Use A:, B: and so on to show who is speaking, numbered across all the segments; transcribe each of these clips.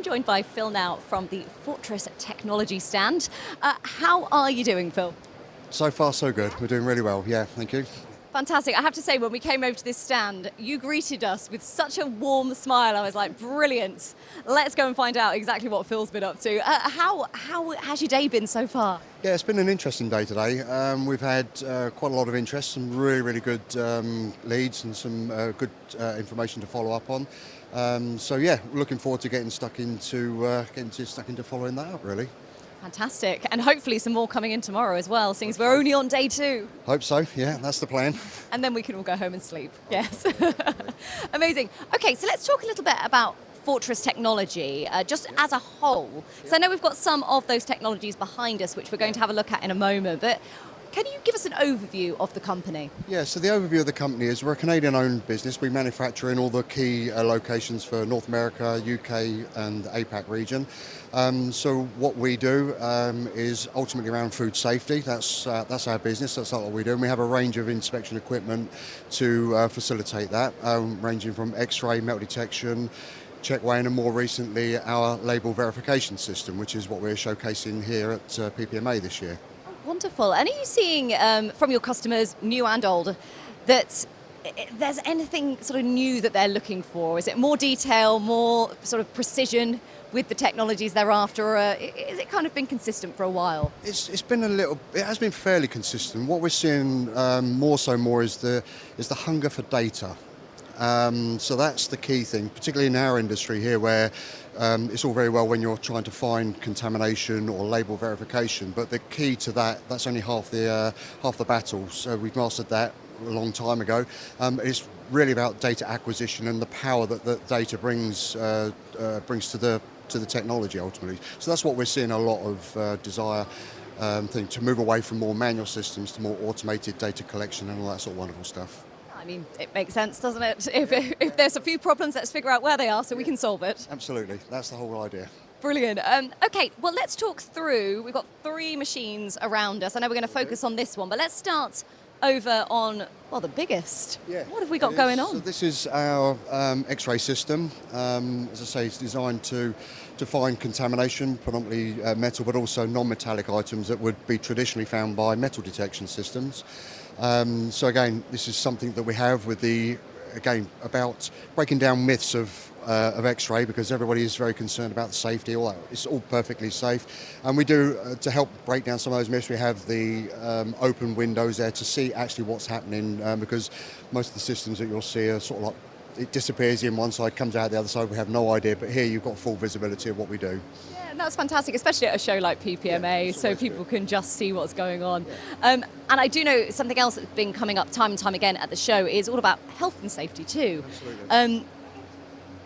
A: I'm joined by Phil now from the Fortress Technology stand. How are you doing, Phil?
B: So far, so good. We're doing really well. Yeah, thank you.
A: Fantastic. I have to say, when we came over to this stand, you greeted us with such a warm smile. I was like, brilliant. Let's go and find out exactly what Phil's been up to. How has your day been so far?
B: Yeah, it's been an interesting day today. We've had quite a lot of interest, some really good leads and some good information to follow up on. So yeah, looking forward to getting stuck into following that up, really.
A: Fantastic. And hopefully some more coming in tomorrow as well, since we're only on day 2.
B: Hope so, yeah, that's the plan.
A: And then we can all go home and sleep. Yes. Amazing. Okay, so let's talk a little bit about Fortress Technology, just as a whole. So I know we've got some of those technologies behind us, which we're going to have a look at in a moment, but can you give us an overview of the company? Yeah,
B: so the overview of the company is we're a Canadian-owned business. We manufacture in all the key locations for North America, UK and APAC region. So what we do is ultimately around food safety. That's our business, that's what we do. And we have a range of inspection equipment to facilitate that, ranging from X-ray, metal detection, check weighing, and more recently our label verification system, which is what we're showcasing here at PPMA this year.
A: Wonderful. And are you seeing from your customers, new and old, that there's anything sort of new that they're looking for? Is it more detail, more sort of precision with the technologies they're after, or is it kind of been consistent for a while?
B: It has been fairly consistent. What we're seeing more is the hunger for data. So that's the key thing, particularly in our industry here, where it's all very well when you're trying to find contamination or label verification, but the key to that's only half the battle. So we've mastered that a long time ago. It's really about data acquisition and the power that data brings to the technology ultimately. So that's what we're seeing a lot of desire to move away from more manual systems to more automated data collection and all that sort of wonderful stuff.
A: I mean, it makes sense, doesn't it? If there's a few problems, let's figure out where they are so we can solve it.
B: Absolutely, that's the whole idea.
A: Brilliant. Okay, well, let's talk through. We've got 3 machines around us. I know we're going to focus on this one, but let's start over on, well, the biggest.
B: Yeah,
A: what have we got going on?
B: So this is our X-ray system. As I say, it's designed to find contamination, predominantly metal, but also non-metallic items that would be traditionally found by metal detection systems. So again, this is something that we have about breaking down myths of X-ray, because everybody is very concerned about the safety. All that, it's all perfectly safe, and we do to help break down some of those myths. We have the open windows there to see actually what's happening, because most of the systems that you'll see are sort of like it disappears in one side, comes out the other side. We have no idea, but here you've got full visibility of what we do.
A: Yeah, that's fantastic, especially at a show like PPMA, so people can just see what's going on. And I do know something else that's been coming up time and time again at the show is all about health and safety too.
B: Absolutely.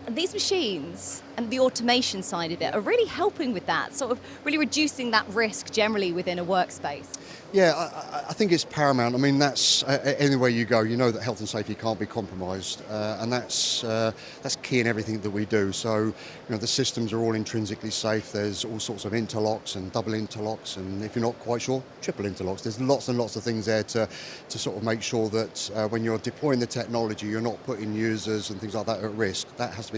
A: These machines and the automation side of it are really helping with that, sort of really reducing that risk generally within a workspace.
B: Yeah, I think it's paramount. I mean, that's anywhere you go, you know that health and safety can't be compromised, and that's key in everything that we do. So, the systems are all intrinsically safe. There's all sorts of interlocks and double interlocks, and if you're not quite ssure, triple interlocks. There's lots and lots of things there to sort of make sure that when you're deploying the technology, you're not putting users and things like that at risk. That has to be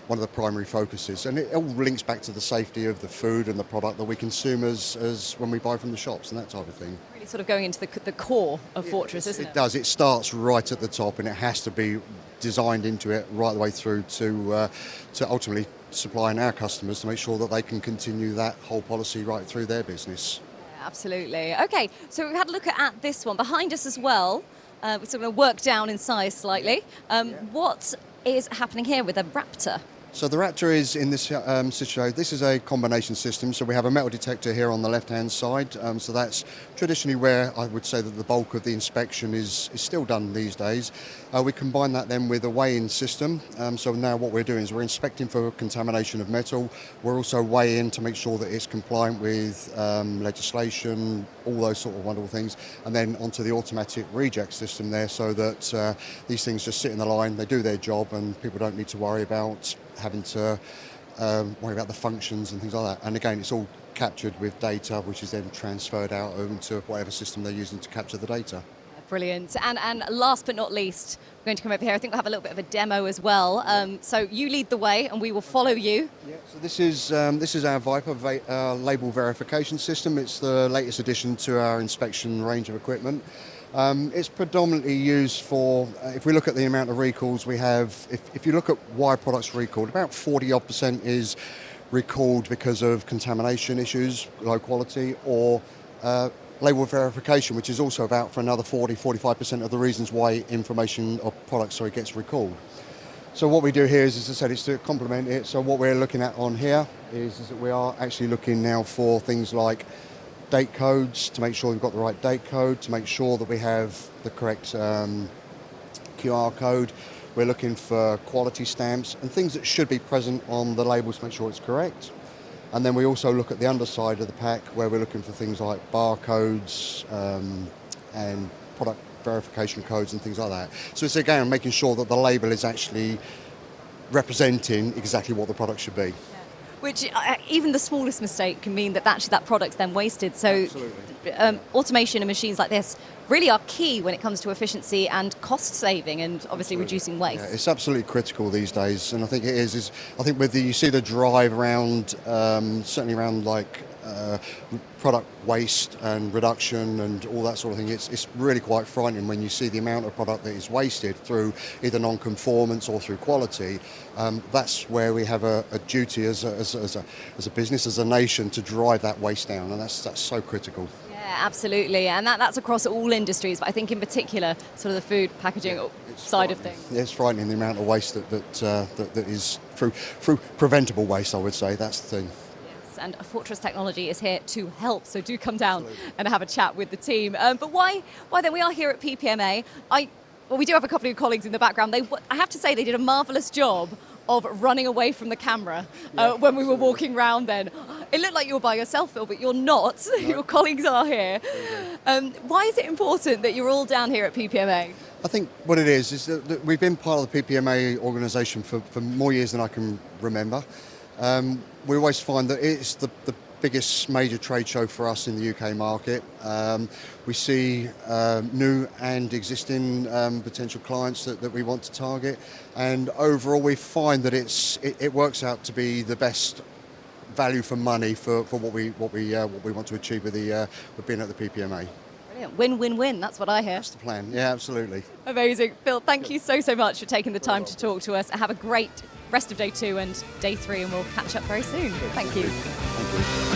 B: one of the primary focuses, and it all links back to the safety of the food and the product that we consume as when we buy from the shops and that type of thing.
A: Really sort of going into the core of Fortress, isn't it?
B: It does. It starts right at the top, and it has to be designed into it right the way through to ultimately supplying our customers to make sure that they can continue that whole policy right through their business.
A: Yeah, absolutely. Okay, so we've had a look at this one behind us as well. We're sort of going to work down in size slightly. What is happening here with a Raptor?
B: So the Raptor is in this situation. This is a combination system. So we have a metal detector here on the left-hand side. So that's traditionally where I would say that the bulk of the inspection is still done these days. We combine that then with a weigh-in system. So now what we're doing is we're inspecting for contamination of metal. We're also weighing to make sure that it's compliant with legislation, all those sort of wonderful things. And then onto the automatic reject system there, so that these things just sit in the line, they do their job, and people don't need to worry about having to worry about the functions and things like that. And again, it's all captured with data, which is then transferred out into whatever system they're using to capture the data.
A: Brilliant. And last but not least, we're going to come over here. I think we'll have a little bit of a demo as well. So you lead the way and we will follow you.
B: Yeah, so this is our Viper label verification system. It's the latest addition to our inspection range of equipment. It's predominantly used for, if we look at the amount of recalls we have, if you look at why products are recalled, about 40% is recalled because of contamination issues, low quality, or label verification, which is also about for another 45% of the reasons why information or products gets recalled. So what we do here is, as I said, it's to complement it. So what we're looking at on here is that we are actually looking now for things like date codes, to make sure we've got the right date code, to make sure that we have the correct QR code. We're looking for quality stamps and things that should be present on the labels to make sure it's correct. And then we also look at the underside of the pack where we're looking for things like barcodes and product verification codes and things like that. So it's again making sure that the label is actually representing exactly what the product should be.
A: Which even the smallest mistake can mean that actually that product's then wasted. So automation and machines like this really are key when it comes to efficiency and cost saving and obviously reducing waste.
B: Yeah, it's absolutely critical these days, and I think it is I think with you see the drive around, certainly around like product waste and reduction and all that sort of thing. It's really quite frightening when you see the amount of product that is wasted through either non-conformance or through quality. That's where we have a duty as a business, as a nation, to drive that waste down, and that's so critical.
A: Yeah, absolutely, and that's across all industries, but I think in particular sort of the food packaging side of things.
B: Yeah, it's frightening the amount of waste that is through preventable waste, I would say. That's the thing.
A: And Fortress Technology is here to help, so do come down and have a chat with the team. But why then? We are here at PPMA. Well, we do have a couple of colleagues in the background. I have to say they did a marvellous job of running away from the camera when we were walking around then. It looked like you were by yourself, Phil, but you're not. No. Your colleagues are here. Why is it important that you're all down here at PPMA?
B: I think what it is that we've been part of the PPMA organisation for more years than I can remember. We always find that it's the biggest major trade show for us in the UK market. We see new and existing potential clients that we want to target, and overall we find that it works out to be the best value for money for what we want to achieve with being at the PPMA.
A: Brilliant. Win-win-win, that's what I hear.
B: That's the plan, yeah, absolutely.
A: Amazing. Phil, thank you so much for taking the time to talk to us. Have a great rest of day 2 and day 3, and we'll catch up very soon. Thank you.
B: Thank you.